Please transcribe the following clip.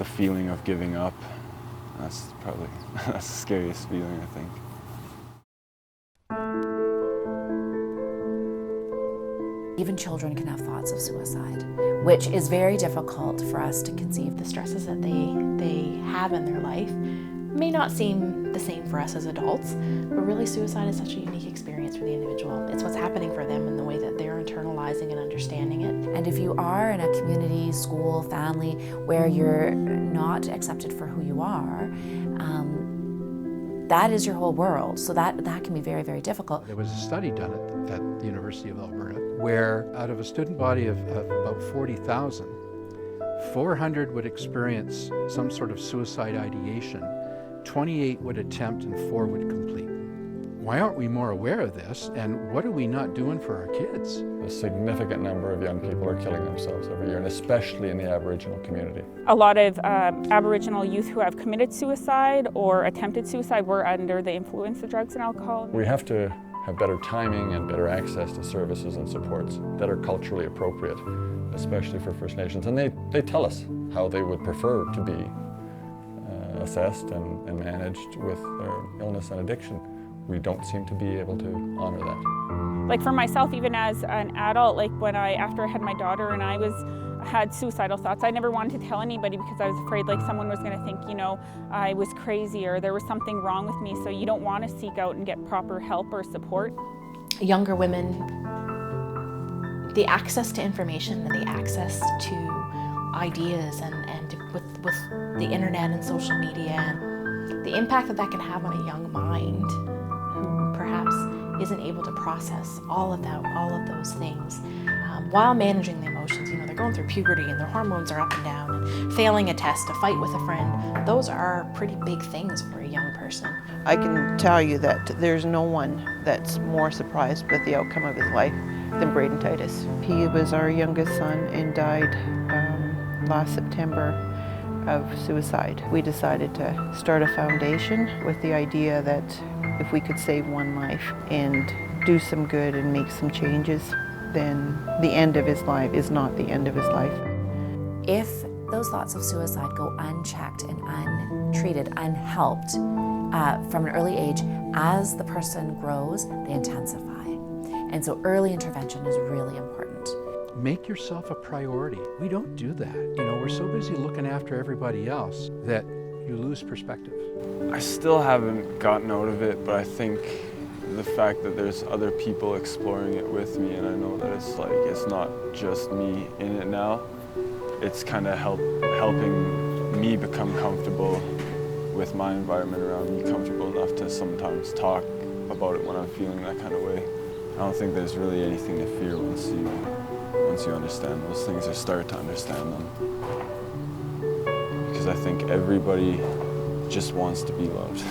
the feeling of giving up. That's probably that's the scariest feeling, I think. Even children can have thoughts of suicide, which is very difficult for us to conceive. The stresses that they have in their life may not seem the same for us as adults, but really suicide is such a unique experience for the individual. It's what's happening for them and the way that they're internalizing and understanding it. And if you are in a community, school, family, where you're not accepted for who you are, that is your whole world. So that can be very, very difficult. There was a study done at the University of Alberta where out of a student body of about 40,000, 400 would experience some sort of suicide ideation, 28 would attempt, and 4 would complete. Why aren't we more aware of this, and what are we not doing for our kids? A significant number of young people are killing themselves every year, and especially in the Aboriginal community. A lot of Aboriginal youth who have committed suicide or attempted suicide were under the influence of drugs and alcohol. We have to have better timing and better access to services and supports that are culturally appropriate, especially for First Nations. And they tell us how they would prefer to be assessed and managed with their illness and addiction. We don't seem to be able to honor that. Like for myself, even as an adult, like after I had my daughter and I had suicidal thoughts, I never wanted to tell anybody because I was afraid like someone was going to think, you know, I was crazy or there was something wrong with me. So you don't want to seek out and get proper help or support. Younger women, the access to information and the access to ideas and with the internet and social media, and the impact that can have on a young mind who perhaps isn't able to process all of those things while managing the emotions. You know, they're going through puberty and their hormones are up and down, and failing a test, a fight with a friend. Those are pretty big things for a young person. I can tell you that there's no one that's more surprised with the outcome of his life than Braden Titus. He was our youngest son and died last September of suicide. We decided to start a foundation with the idea that if we could save one life and do some good and make some changes, then the end of his life is not the end of his life. If those thoughts of suicide go unchecked and untreated, unhelped from an early age, as the person grows, they intensify. And so early intervention is really important. Make yourself a priority. We don't do that. You know, we're so busy looking after everybody else that you lose perspective. I still haven't gotten out of it, but I think the fact that there's other people exploring it with me, and I know that it's not just me in it now. It's kind of helping me become comfortable with my environment around me, comfortable enough to sometimes talk about it when I'm feeling that kind of way. I don't think there's really anything to fear once you understand those things or start to understand them. Because I think everybody just wants to be loved.